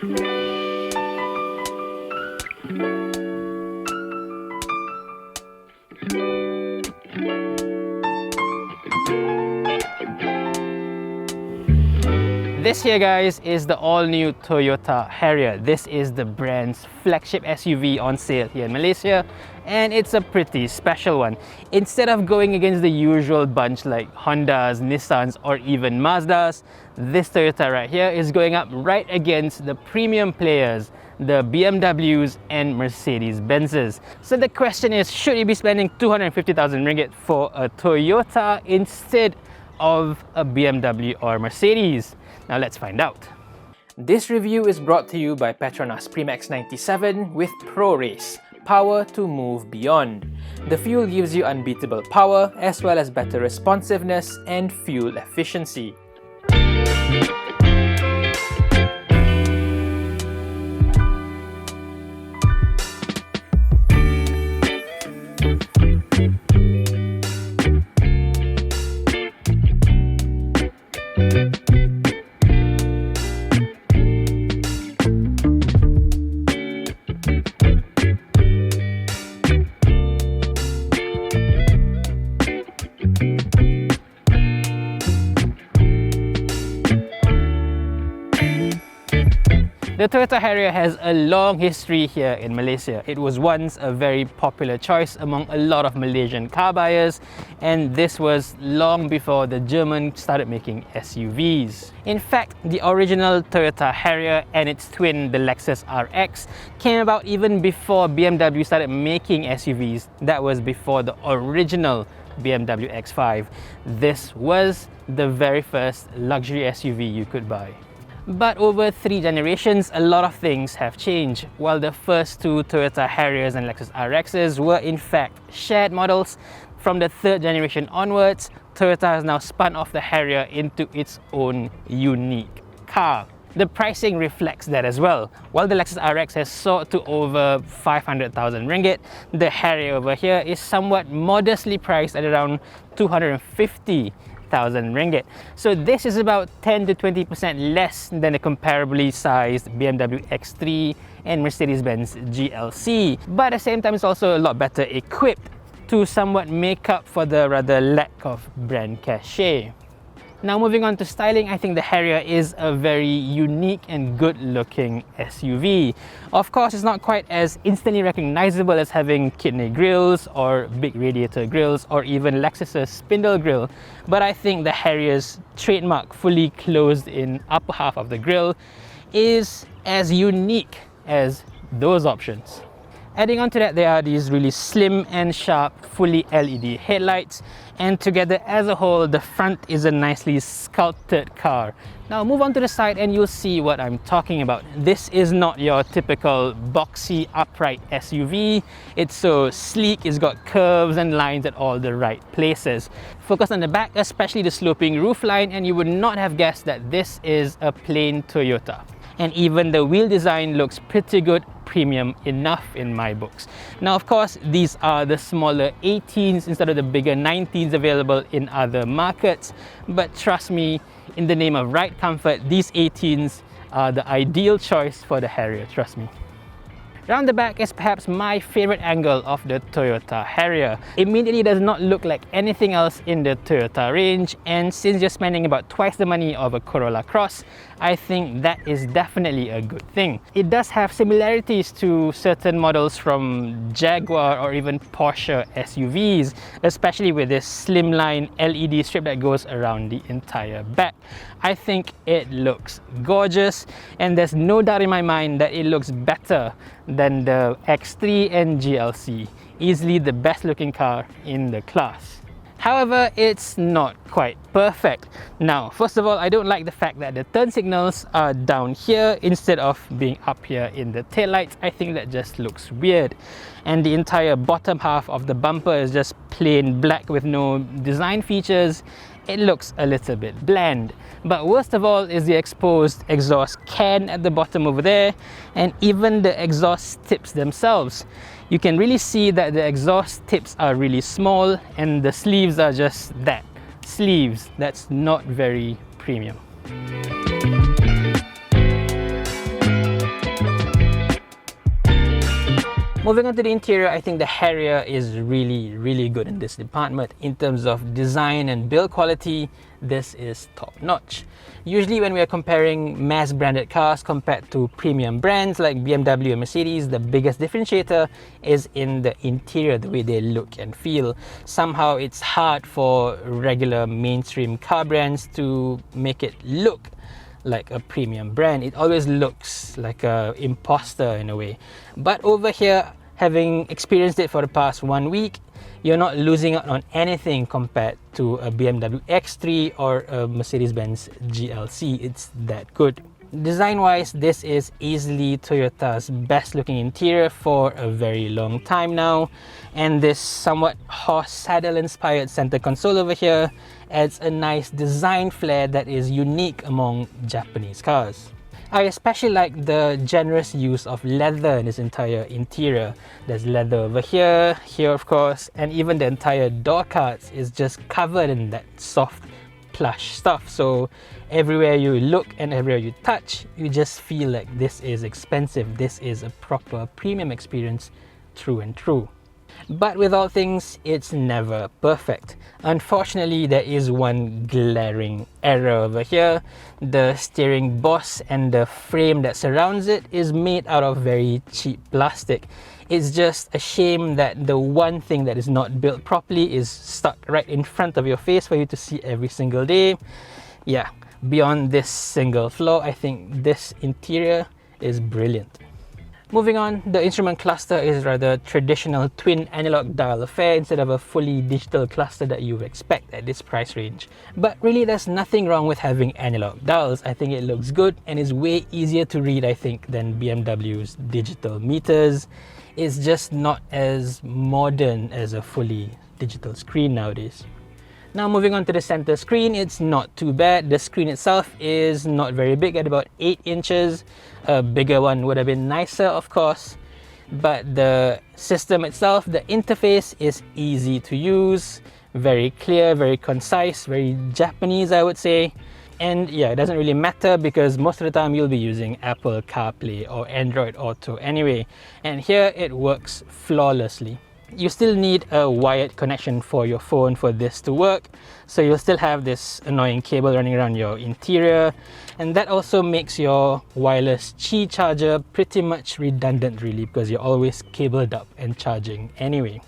This here, guys, is the all-new Toyota Harrier. This is the brand's flagship SUV on sale here in Malaysia, and it's a pretty special one. Instead of going against the usual bunch like Hondas, Nissans, or even Mazdas, this Toyota right here is going up right against the premium players, the BMWs and Mercedes-Benzes. So the question is, should you be spending 250,000 ringgit for a Toyota instead of a BMW or Mercedes? Now let's find out. This review is brought to you by Petronas Premax 97 with Pro Race, power to move beyond. The fuel gives you unbeatable power as well as better responsiveness and fuel efficiency. The Toyota Harrier has a long history here in Malaysia. It was once a very popular choice among a lot of Malaysian car buyers, and this was long before the Germans started making SUVs. In fact, the original Toyota Harrier and its twin, the Lexus RX, came about even before BMW started making SUVs. That was before the original BMW X5. This was the very first luxury SUV you could buy. But over 3 generations, a lot of things have changed. While the first two Toyota Harriers and Lexus RXs were in fact shared models, from the 3rd generation onwards, Toyota has now spun off the Harrier into its own unique car. The pricing reflects that as well. While the Lexus RX has soared to over 500,000 ringgit, the Harrier over here is somewhat modestly priced at around 250,000 ringgit. So this is about 10 to 20% less than a comparably sized BMW X3 and Mercedes-Benz GLC. But at the same time, it's also a lot better equipped to somewhat make up for the rather lack of brand cachet. Now moving on to styling, I think the Harrier is a very unique and good-looking SUV. Of course, it's not quite as instantly recognizable as having kidney grills or big radiator grills or even Lexus's spindle grille, but I think the Harrier's trademark fully closed-in upper half of the grille is as unique as those options. Adding on to that, there are these really slim and sharp, fully LED headlights, and together as a whole, the front is a nicely sculpted car. Now move on to the side and you'll see what I'm talking about. This is not your typical boxy upright SUV. It's so sleek, it's got curves and lines at all the right places. Focus on the back, especially the sloping roofline, and you would not have guessed that this is a plain Toyota. And even the wheel design looks pretty good, premium enough in my books. Now of course, these are the smaller 18s instead of the bigger 19s available in other markets, but trust me, in the name of ride comfort, these 18s are the ideal choice for the Harrier, trust me. Round the back is perhaps my favorite angle of the Toyota Harrier. Immediately does not look like anything else in the Toyota range, and since you're spending about twice the money of a Corolla Cross, I think that is definitely a good thing. It does have similarities to certain models from Jaguar or even Porsche SUVs, especially with this slimline LED strip that goes around the entire back. I think it looks gorgeous, and there's no doubt in my mind that it looks better than the X3 and GLC. Easily the best looking car in the class. However, it's not quite perfect. Now, first of all, I don't like the fact that the turn signals are down here instead of being up here in the taillights. I think that just looks weird. And the entire bottom half of the bumper is just plain black with no design features. It looks a little bit bland. But worst of all is the exposed exhaust can at the bottom over there, and even the exhaust tips themselves. You can really see that the exhaust tips are really small and the sleeves are just that. Sleeves, that's not very premium. Moving on to the interior, I think the Harrier is really good in this department. In terms of design and build quality, this is top notch. Usually when we are comparing mass branded cars compared to premium brands like BMW and Mercedes, the biggest differentiator is in the interior, the way they look and feel. Somehow it's hard for regular mainstream car brands to make it look like a premium brand. It always looks like a imposter in a way. But over here, having experienced it for the past 1 week, you're not losing out on anything compared to a BMW X3 or a Mercedes-Benz GLC. It's that good. Design-wise, this is easily Toyota's best looking interior for a very long time now, and this somewhat horse saddle inspired center console over here adds a nice design flair that is unique among Japanese cars. I especially like the generous use of leather in this entire interior. There's leather over here, here of course, and even the entire door cards is just covered in that soft plush stuff. So everywhere you look and everywhere you touch, you just feel like this is expensive. This is a proper premium experience through and through. But with all things, it's never perfect. Unfortunately, there is one glaring error over here. The steering boss and the frame that surrounds it is made out of very cheap plastic. It's just a shame that the one thing that is not built properly is stuck right in front of your face for you to see every single day. Yeah, beyond this single flaw, I think this interior is brilliant. Moving on, the instrument cluster is rather traditional twin analog dial affair instead of a fully digital cluster that you would expect at this price range. But really, there's nothing wrong with having analog dials. I think it looks good and is way easier to read, I think, than BMW's digital meters. It's just not as modern as a fully digital screen nowadays. Now moving on to the center screen, it's not too bad. The screen itself is not very big at about 8 inches. A bigger one would have been nicer, of course. But the system itself, the interface is easy to use, very clear, very concise, very Japanese, I would say. And yeah, it doesn't really matter because most of the time you'll be using Apple CarPlay or Android Auto anyway. And here it works flawlessly. You still need a wired connection for your phone for this to work, so you'll still have this annoying cable running around your interior, and that also makes your wireless Qi charger pretty much redundant really, because you're always cabled up and charging anyway.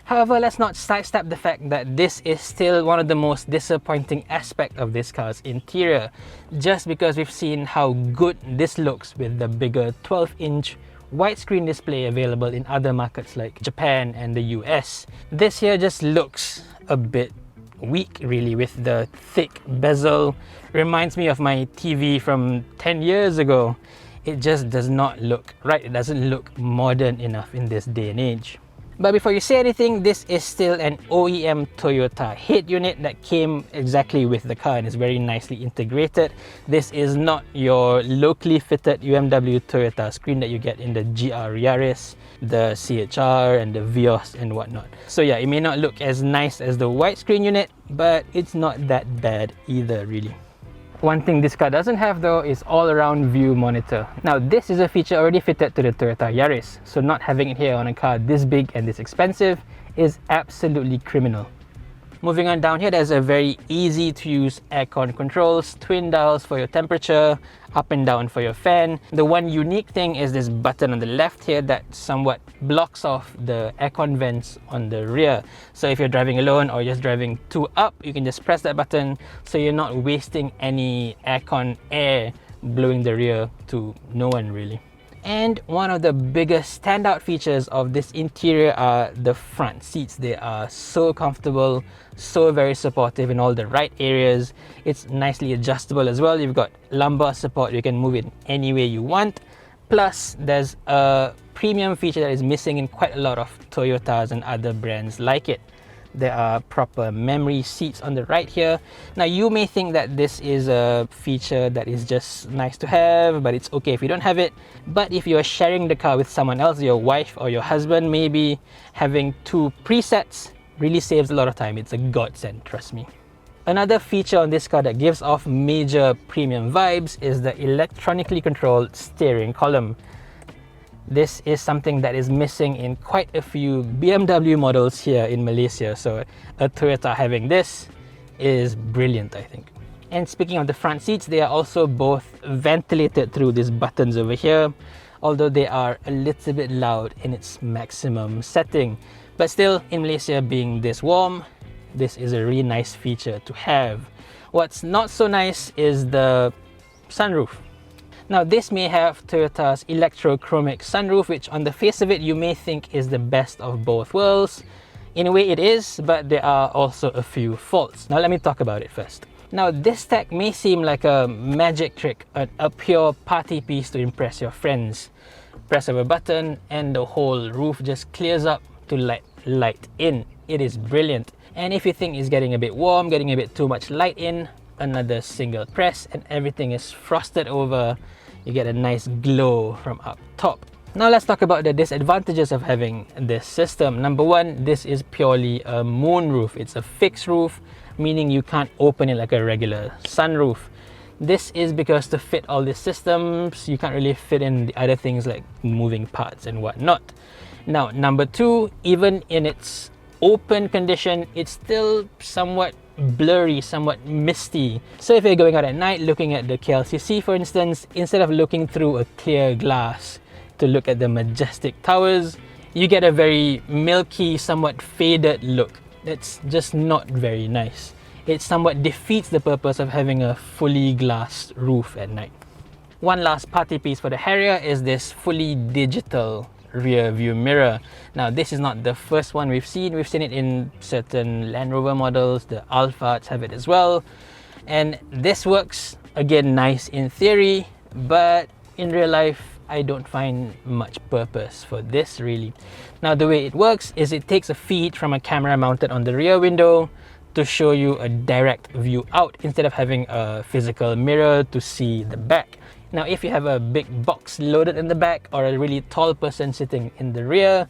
However, let's not sidestep the fact that this is still one of the most disappointing aspects of this car's interior, just because we've seen how good this looks with the bigger 12-inch widescreen display available in other markets like Japan and the US. This here just looks a bit weak really, with the thick bezel. Reminds me of my TV from 10 years ago. It just does not look right. It doesn't look modern enough in this day and age. But before you say anything, this is still an OEM Toyota head unit that came exactly with the car and is very nicely integrated. This is not your locally fitted UMW Toyota screen that you get in the GR Yaris, the CHR and the Vios and whatnot. So yeah, it may not look as nice as the widescreen unit, but it's not that bad either really. One thing this car doesn't have though is all-around view monitor. Now this is a feature already fitted to the Toyota Yaris, so not having it here on a car this big and this expensive is absolutely criminal. Moving on down here, there's a very easy to use aircon controls, twin dials for your temperature, up and down for your fan. The one unique thing is this button on the left here that somewhat blocks off the aircon vents on the rear. So if you're driving alone or just driving two up, you can just press that button so you're not wasting any aircon air blowing the rear to no one really. And one of the biggest standout features of this interior are the front seats. They are so comfortable, so very supportive in all the right areas. It's nicely adjustable as well. You've got lumbar support, you can move it any way you want. Plus, there's a premium feature that is missing in quite a lot of Toyotas and other brands like it. There are proper memory seats on the right here. Now you may think that this is a feature that is just nice to have, but it's okay if you don't have it. But if you're sharing the car with someone else, your wife or your husband maybe, having two presets really saves a lot of time. It's a godsend, trust me. Another feature on this car that gives off major premium vibes is the electronically controlled steering column. This is something that is missing in quite a few BMW models here in Malaysia. So a Toyota having this is brilliant, I think. And speaking of the front seats, they are also both ventilated through these buttons over here, although they are a little bit loud in its maximum setting. But still, in Malaysia being this warm, this is a really nice feature to have. What's not so nice is the sunroof. Now this may have Toyota's electrochromic sunroof, which on the face of it you may think is the best of both worlds. In a way it is, but there are also a few faults. Now let me talk about it first. Now this tech may seem like a magic trick, a pure party piece to impress your friends. Press of a button and the whole roof just clears up to let light in. It is brilliant. And if you think it's getting a bit warm, getting a bit too much light in, another single press and everything is frosted over. You get a nice glow from up top. Now let's talk about the disadvantages of having this system. Number one, this is purely a moonroof. It's a fixed roof, meaning you can't open it like a regular sunroof. This is because to fit all these systems, you can't really fit in the other things like moving parts and whatnot. Now, number two, even in its open condition, it's still somewhat blurry, somewhat misty. So if you're going out at night looking at the KLCC, for instance, instead of looking through a clear glass to look at the majestic towers, you get a very milky, somewhat faded look. That's just not very nice. It somewhat defeats the purpose of having a fully glassed roof at night. One last party piece for the Harrier is this fully digital rear view mirror. Now this is not the first one we've seen. We've seen it in certain Land Rover models. The Alphas have it as well. And this works, again, nice in theory, but in real life, I don't find much purpose for this really. Now the way it works is it takes a feed from a camera mounted on the rear window to show you a direct view out instead of having a physical mirror to see the back. Now if you have a big box loaded in the back or a really tall person sitting in the rear,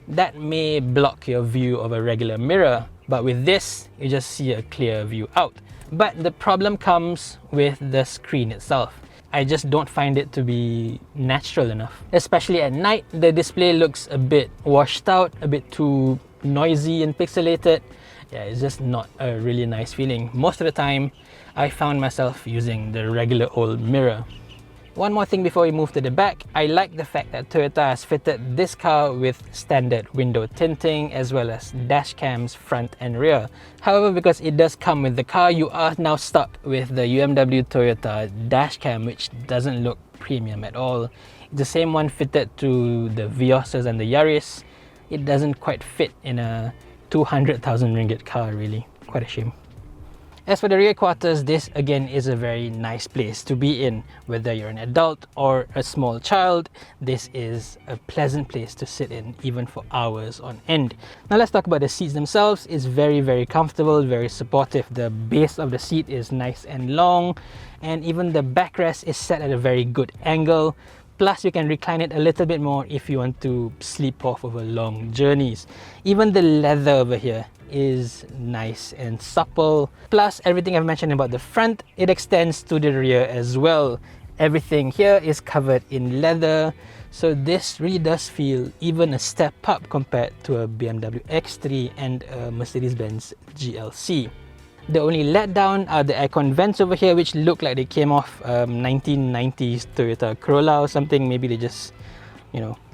that may block your view of a regular mirror. But with this, you just see a clear view out. But the problem comes with the screen itself. I just don't find it to be natural enough. Especially at night, the display looks a bit washed out, a bit too noisy and pixelated. Yeah, it's just not a really nice feeling. Most of the time, I found myself using the regular old mirror. One more thing before we move to the back, I like the fact that Toyota has fitted this car with standard window tinting as well as dash cams front and rear. However, because it does come with the car, you are now stuck with the UMW Toyota dash cam, which doesn't look premium at all. It's the same one fitted to the Viosas and the Yaris. It doesn't quite fit in a 200,000 ringgit car really. Quite a shame. As for the rear quarters, this again is a very nice place to be in. Whether you're an adult or a small child, this is a pleasant place to sit in, even for hours on end. Now let's talk about the seats themselves. It's very, very comfortable, very supportive. The base of the seat is nice and long, and even the backrest is set at a very good angle. Plus, you can recline it a little bit more if you want to sleep off over long journeys. Even the leather over here is nice and supple. Plus, everything I've mentioned about the front, it extends to the rear as well. Everything here is covered in leather, so this really does feel even a step up compared to a BMW X3 and a Mercedes-Benz GLC. The only letdown are the aircon vents over here, which look like they came off 1990s Toyota Corolla or something. Maybe they just,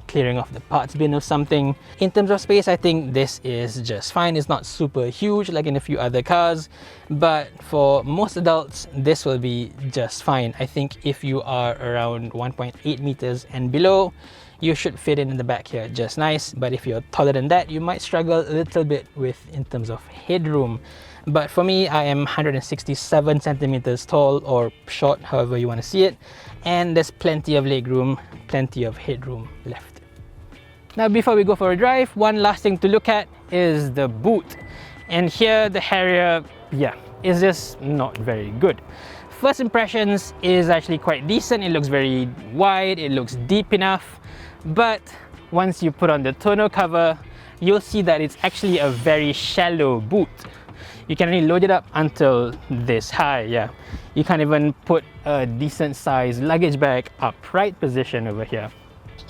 clearing off the parts bin or something. In terms of space, I think this is just fine. It's not super huge like in a few other cars, but for most adults, this will be just fine. I think if you are around 1.8 meters and below, you should fit in the back here just nice. But if you're taller than that, you might struggle a little bit in terms of headroom. But for me, I am 167 centimeters tall, or short, however you want to see it, and there's plenty of legroom, plenty of headroom left. Now before we go for a drive, one last thing to look at is the boot. And here the Harrier, is just not very good. First impressions is actually quite decent. It looks very wide, it looks deep enough, but once you put on the tonneau cover, you'll see that it's actually a very shallow boot. You can only load it up until this high, You can't even put a decent sized luggage bag upright position over here.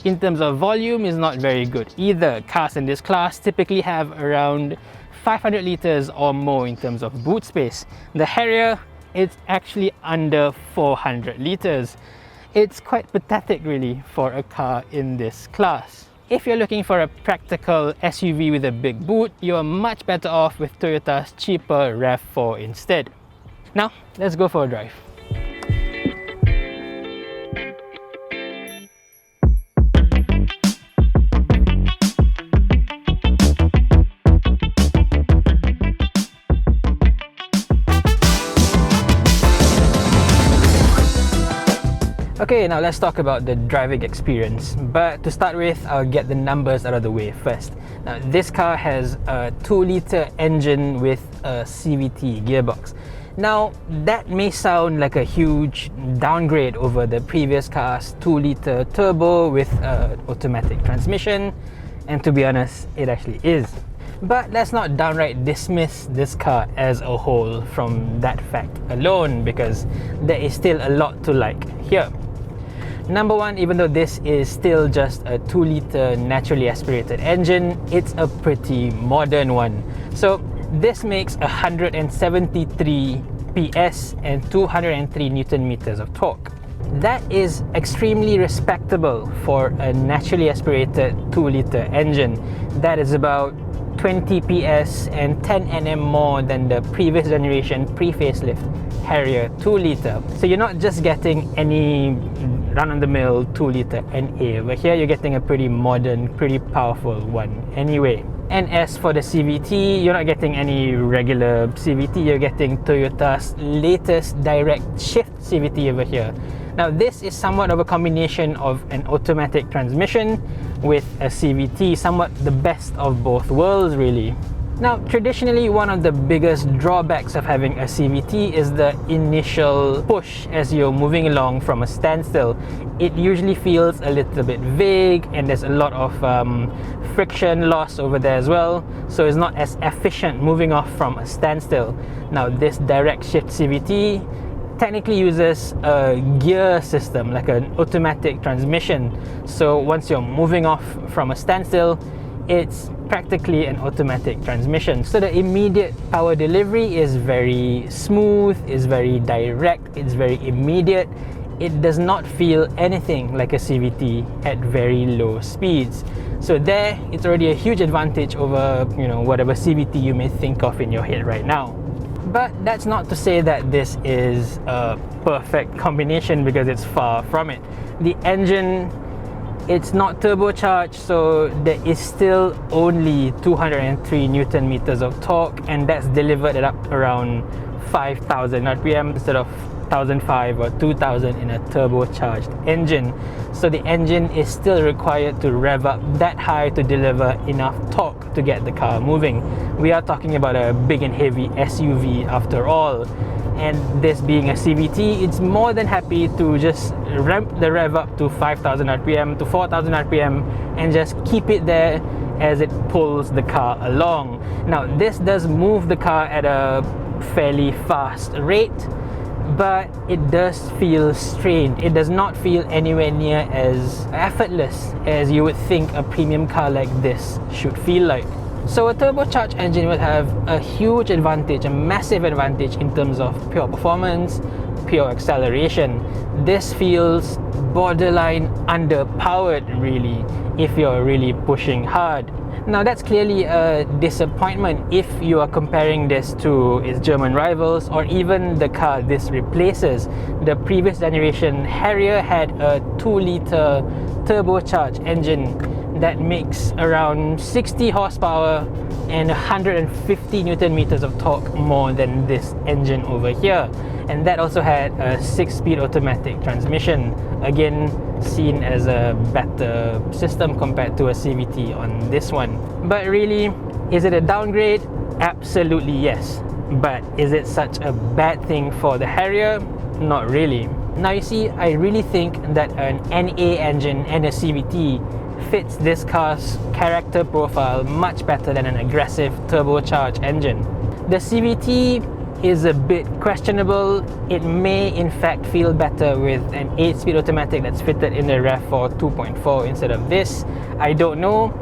in terms of volume is not very good either. Cars in this class typically have around 500 liters or more in terms of boot space. The Harrier, it's actually under 400 liters. It's quite pathetic really for a car in this class. If you're looking for a practical SUV with a big boot, you're much better off with Toyota's cheaper RAV4 instead. Now, let's go for a drive. Okay, now let's talk about the driving experience. But to start with, I'll get the numbers out of the way first. Now, this car has a 2-liter engine with a CVT gearbox. Now, that may sound like a huge downgrade over the previous car's 2-liter turbo with an automatic transmission, and to be honest, it actually is. But let's not downright dismiss this car as a whole from that fact alone, because there is still a lot to like here. Number one, even though this is still just a 2-liter naturally aspirated engine, it's a pretty modern one. So this makes 173 PS and 203 Newton meters of torque. That is extremely respectable for a naturally aspirated 2-liter engine. That is about 20 PS and 10 Nm more than the previous generation pre-facelift Harrier 2-liter. So you're not just getting any run-of-the-mill 2-liter NA, but here you're getting a pretty modern, pretty powerful one anyway. And as for the CVT, you're not getting any regular CVT, you're getting Toyota's latest direct shift CVT over here. Now this is somewhat of a combination of an automatic transmission with a CVT, somewhat the best of both worlds really. Now, traditionally, one of the biggest drawbacks of having a CVT is the initial push as you're moving along from a standstill. It usually feels a little bit vague and there's a lot of friction loss over there as well, so it's not as efficient moving off from a standstill. Now, this direct shift CVT technically uses a gear system, like an automatic transmission. So once you're moving off from a standstill, it's practically an automatic transmission. So the immediate power delivery is very smooth, is very direct, it's very immediate. It does not feel anything like a CVT at very low speeds. So there, it's already a huge advantage over, whatever CVT you may think of in your head right now. But that's not to say that this is a perfect combination, because it's far from it. The engine, it's not turbocharged, so there is still only 203 Newton meters of torque, and that's delivered at up around 5,000 RPM instead of 1,500 or 2,000 in a turbocharged engine. So the engine is still required to rev up that high to deliver enough torque to get the car moving. We are talking about a big and heavy SUV after all. And this being a CVT, it's more than happy to just ramp the rev up to 5,000 RPM to 4,000 RPM and just keep it there as it pulls the car along. Now, this does move the car at a fairly fast rate, but it does feel strained. It does not feel anywhere near as effortless as you would think a premium car like this should feel like. So a turbocharged engine will have a huge advantage, a massive advantage in terms of pure performance, pure acceleration. This feels borderline underpowered really, if you're really pushing hard. Now that's clearly a disappointment if you are comparing this to its German rivals or even the car this replaces. The previous generation Harrier had a 2-liter turbocharged engine that makes around 60 horsepower and 150 Newton meters of torque more than this engine over here. And that also had a 6-speed automatic transmission, again seen as a better system compared to a CVT on this one. But really, is it a downgrade? Absolutely yes. But is it such a bad thing for the Harrier? Not really. Now you see, I really think that an NA engine and a CVT fits this car's character profile much better than an aggressive turbocharged engine. The CVT is a bit questionable. It may in fact feel better with an 8-speed automatic that's fitted in the RAV4 2.4 instead of this. I don't know.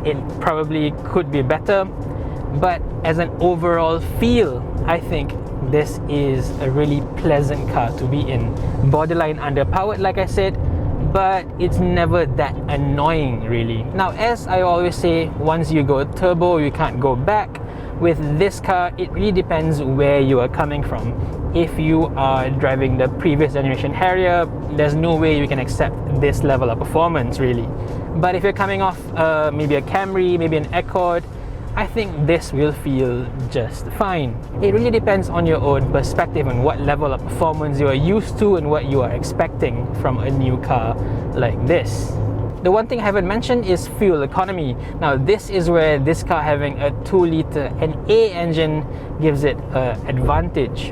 It probably could be better, but as an overall feel, I think this is a really pleasant car to be in. Borderline underpowered, like I said, but it's never that annoying really. Now, as I always say, once you go turbo, you can't go back. With this car, it really depends where you are coming from. If you are driving the previous generation Harrier, there's no way you can accept this level of performance really. But if you're coming off maybe a Camry, maybe an Accord, I think this will feel just fine. It really depends on your own perspective on what level of performance you are used to and what you are expecting from a new car like this. The one thing I haven't mentioned is fuel economy. Now, this is where this car having a 2-liter NA engine gives it an advantage.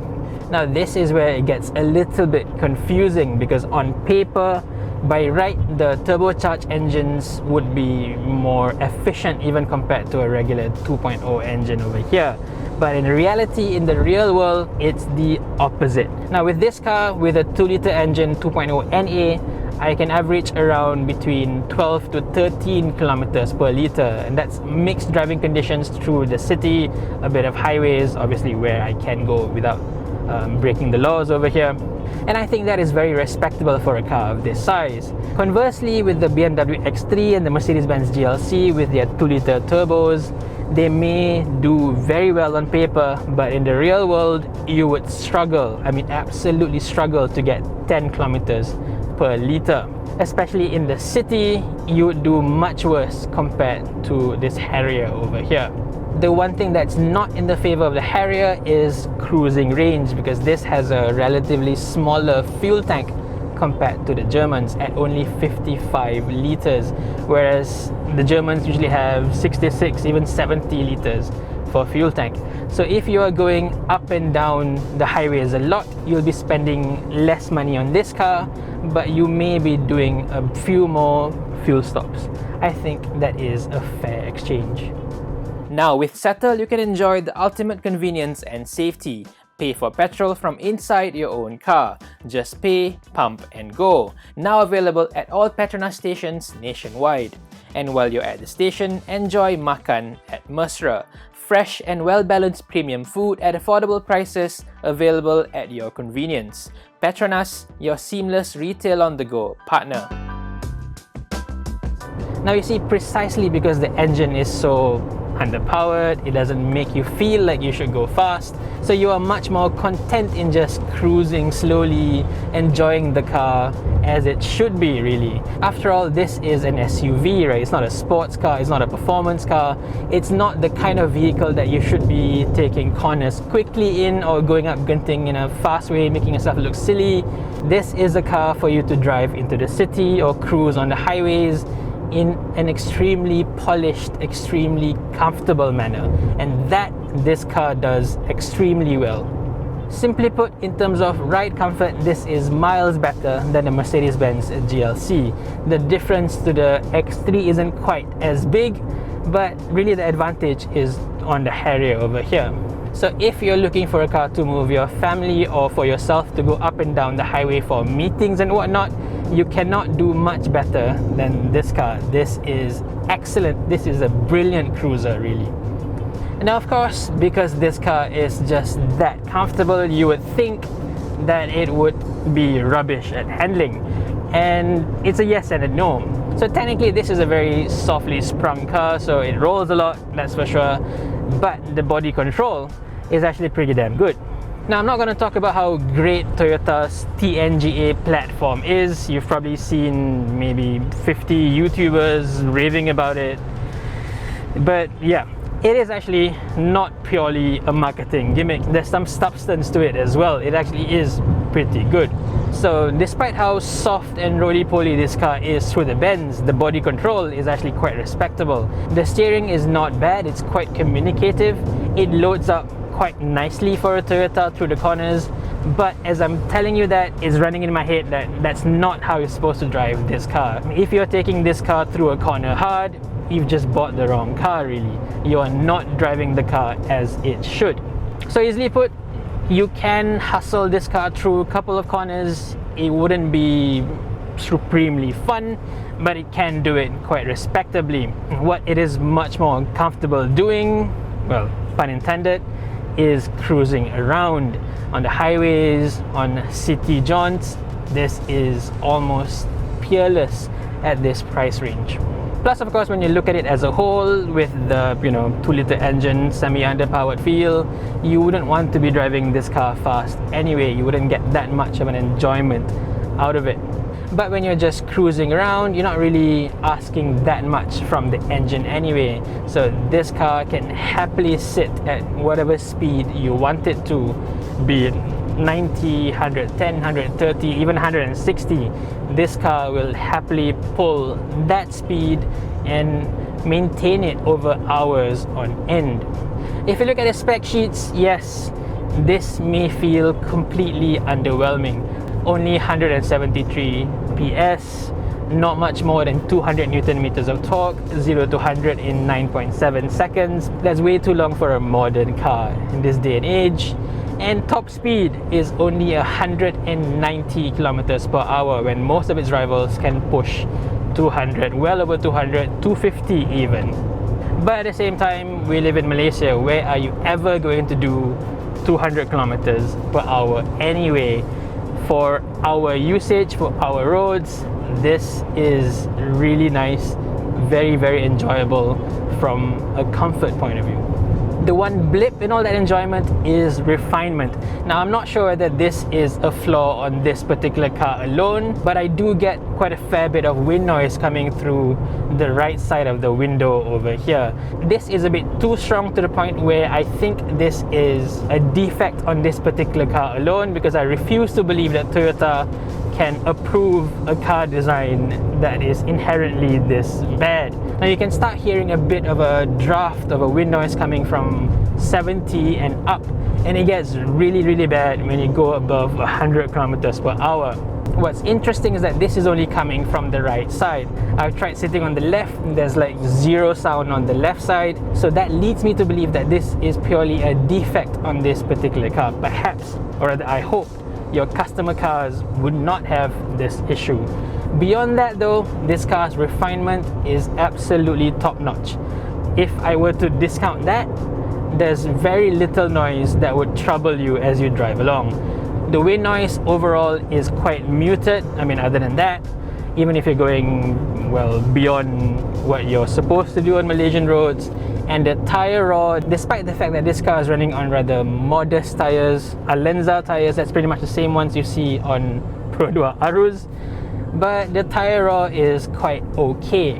Now, this is where it gets a little bit confusing because on paper, by right, the turbocharged engines would be more efficient even compared to a regular 2.0 engine over here. But in reality, in the real world, it's the opposite. Now, with this car, with a 2-liter engine 2.0 NA, I can average around between 12 to 13 kilometers per liter, and that's mixed driving conditions through the city, a bit of highways, obviously where I can go without breaking the laws over here. And I think that is very respectable for a car of this size. Conversely, with the BMW X3 and the Mercedes-Benz GLC with their 2-liter turbos, they may do very well on paper, but in the real world, you would struggle, absolutely struggle to get 10 kilometers per liter. Especially in the city, you would do much worse compared to this Harrier over here. The one thing that's not in the favor of the Harrier is cruising range, because this has a relatively smaller fuel tank compared to the Germans at only 55 liters, whereas the Germans usually have 66, even 70 liters for fuel tank. So if you are going up and down the highways a lot, you'll be spending less money on this car, but you may be doing a few more fuel stops. I think that is a fair exchange. Now, with Settle, you can enjoy the ultimate convenience and safety. Pay for petrol from inside your own car. Just pay, pump and go. Now available at all Petronas stations nationwide. And while you're at the station, enjoy Makan at Mesra. Fresh and well-balanced premium food at affordable prices, available at your convenience. Petronas, your seamless retail on the go partner. Now you see, precisely because the engine is so underpowered, it doesn't make you feel like you should go fast, so you are much more content in just cruising slowly, enjoying the car as it should be really. After all, this is an SUV, right? It's not a sports car, it's not a performance car, it's not the kind of vehicle that you should be taking corners quickly in or going up gunting in a fast way, making yourself look silly. This is a car for you to drive into the city or cruise on the highways in an extremely polished, extremely comfortable manner, and that this car does extremely well. Simply put, in terms of ride comfort, this is miles better than the Mercedes-Benz GLC. The difference to the X3 isn't quite as big, but really the advantage is on the Harrier over here. So if you're looking for a car to move your family or for yourself to go up and down the highway for meetings and whatnot, you cannot do much better than this car. This is excellent. This is a brilliant cruiser, really. Now, of course, because this car is just that comfortable, you would think that it would be rubbish at handling. And it's a yes and a no. So technically, this is a very softly sprung car, so it rolls a lot, that's for sure. But the body control is actually pretty damn good. Now, I'm not going to talk about how great Toyota's TNGA platform is. You've probably seen maybe 50 YouTubers raving about it. But yeah, it is actually not purely a marketing gimmick. There's some substance to it as well. It actually is pretty good. So despite how soft and roly-poly this car is through the bends, the body control is actually quite respectable. The steering is not bad, it's quite communicative. It loads up quite nicely for a Toyota through the corners, but as I'm telling you that, it's running in my head that that's not how you're supposed to drive this car. If you're taking this car through a corner hard, you've just bought the wrong car really. You are not driving the car as it should. So easily put, You can hustle this car through a couple of corners. It wouldn't be supremely fun, but it can do it quite respectably. What it is much more comfortable doing, well, pun intended, is cruising around on the highways, on city jaunts. This is almost peerless at this price range. Plus, of course, when you look at it as a whole, with the 2-liter engine, semi-underpowered feel, you wouldn't want to be driving this car fast anyway. You wouldn't get that much of an enjoyment out of it. But when you're just cruising around, you're not really asking that much from the engine anyway. So this car can happily sit at whatever speed you want it to, be it 90, 110, 130, even 160. This car will happily pull that speed and maintain it over hours on end. If you look at the spec sheets, yes, this may feel completely underwhelming. Only 173 PS, not much more than 200 Newton meters of torque, 0 to 100 in 9.7 seconds. That's way too long for a modern car in this day and age. And top speed is only 190 kilometers per hour when most of its rivals can push 200, well over 200, 250 even. But at the same time, we live in Malaysia. Where are you ever going to do 200 kilometers per hour anyway? For our usage, for our roads, this is really nice, very, very enjoyable from a comfort point of view. The one blip in all that enjoyment is refinement. Now, I'm not sure that this is a flaw on this particular car alone, but I do get quite a fair bit of wind noise coming through the right side of the window over here. This is a bit too strong to the point where I think this is a defect on this particular car alone, because I refuse to believe that Toyota can approve a car design that is inherently this bad. Now you can start hearing a bit of a draft of a wind noise coming from 70 and up, and it gets really, really bad when you go above 100 kilometers per hour. What's interesting is that this is only coming from the right side. I've tried sitting on the left, and there's like zero sound on the left side, so that leads me to believe that this is purely a defect on this particular car. Perhaps, or rather I hope, your customer cars would not have this issue. Beyond that though, this car's refinement is absolutely top notch. If I were to discount that, there's very little noise that would trouble you as you drive along. The wind noise overall is quite muted. I mean, other than that, even if you're going, well, beyond what you're supposed to do on Malaysian roads. And the tyre raw, despite the fact that this car is running on rather modest tyres, Alenza tyres, that's pretty much the same ones you see on Pro 2 Arus, but the tyre raw is quite okay.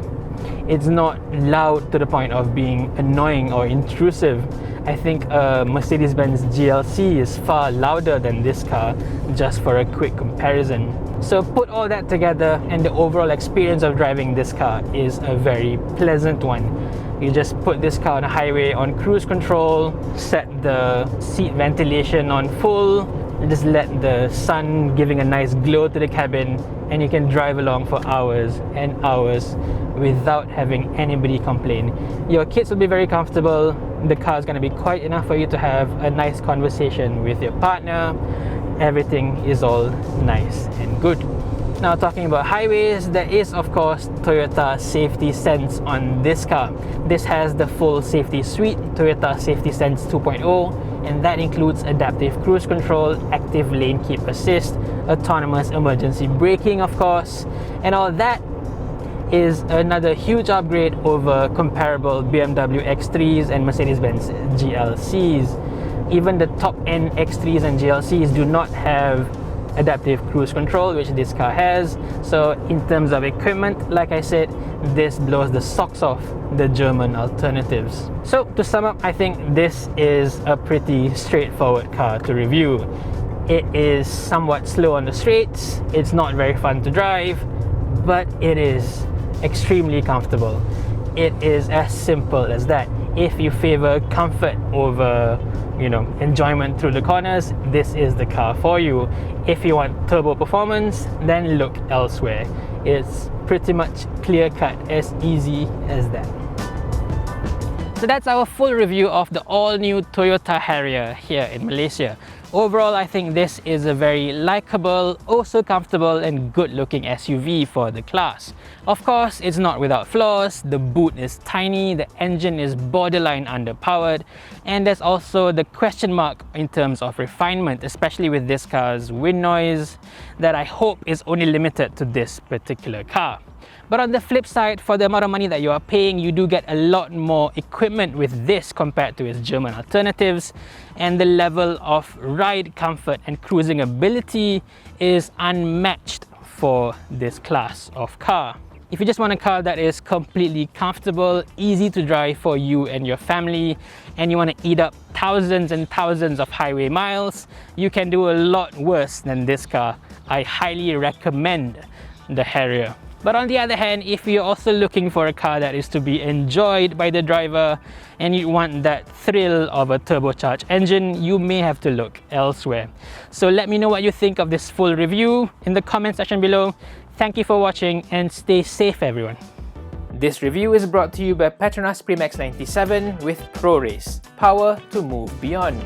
It's not loud to the point of being annoying or intrusive. I think a Mercedes-Benz GLC is far louder than this car, just for a quick comparison. So put all that together and the overall experience of driving this car is a very pleasant one. You just put this car on a highway on cruise control, set the seat ventilation on full, just let the sun giving a nice glow to the cabin, and you can drive along for hours and hours without having anybody complain. Your kids will be very comfortable. The car is going to be quiet enough for you to have a nice conversation with your partner. Everything is all nice and good. Now, talking about highways, there is of course Toyota Safety Sense on this car. This has the full safety suite, Toyota Safety Sense 2.0, and that includes adaptive cruise control, active lane keep assist, autonomous emergency braking of course, and all that is another huge upgrade over comparable BMW X3s and Mercedes-Benz GLCs. Even the top-end X3s and GLCs do not have adaptive cruise control, which this car has. So in terms of equipment, like I said, this blows the socks off the German alternatives. So to sum up, I think this is a pretty straightforward car to review. It is somewhat slow on the straights, it's not very fun to drive, but it is extremely comfortable. It is as simple as that. If you favor comfort over, enjoyment through the corners, this is the car for you. If you want turbo performance, then look elsewhere. It's pretty much clear-cut, as easy as that. So that's our full review of the all-new Toyota Harrier here in Malaysia. Overall, I think this is a very likable, also comfortable and good-looking SUV for the class. Of course, it's not without flaws. The boot is tiny, the engine is borderline underpowered, and there's also the question mark in terms of refinement, especially with this car's wind noise that I hope is only limited to this particular car. But on the flip side, for the amount of money that you are paying, you do get a lot more equipment with this compared to its German alternatives, and the level of ride comfort and cruising ability is unmatched for this class of car. If you just want a car that is completely comfortable, easy to drive for you and your family, and you want to eat up thousands and thousands of highway miles, you can do a lot worse than this car. I highly recommend the Harrier. But on the other hand, if you're also looking for a car that is to be enjoyed by the driver and you want that thrill of a turbocharged engine, you may have to look elsewhere. So let me know what you think of this full review in the comment section below. Thank you for watching and stay safe, everyone. This review is brought to you by Petronas Premix 97 with ProRace, power to move beyond.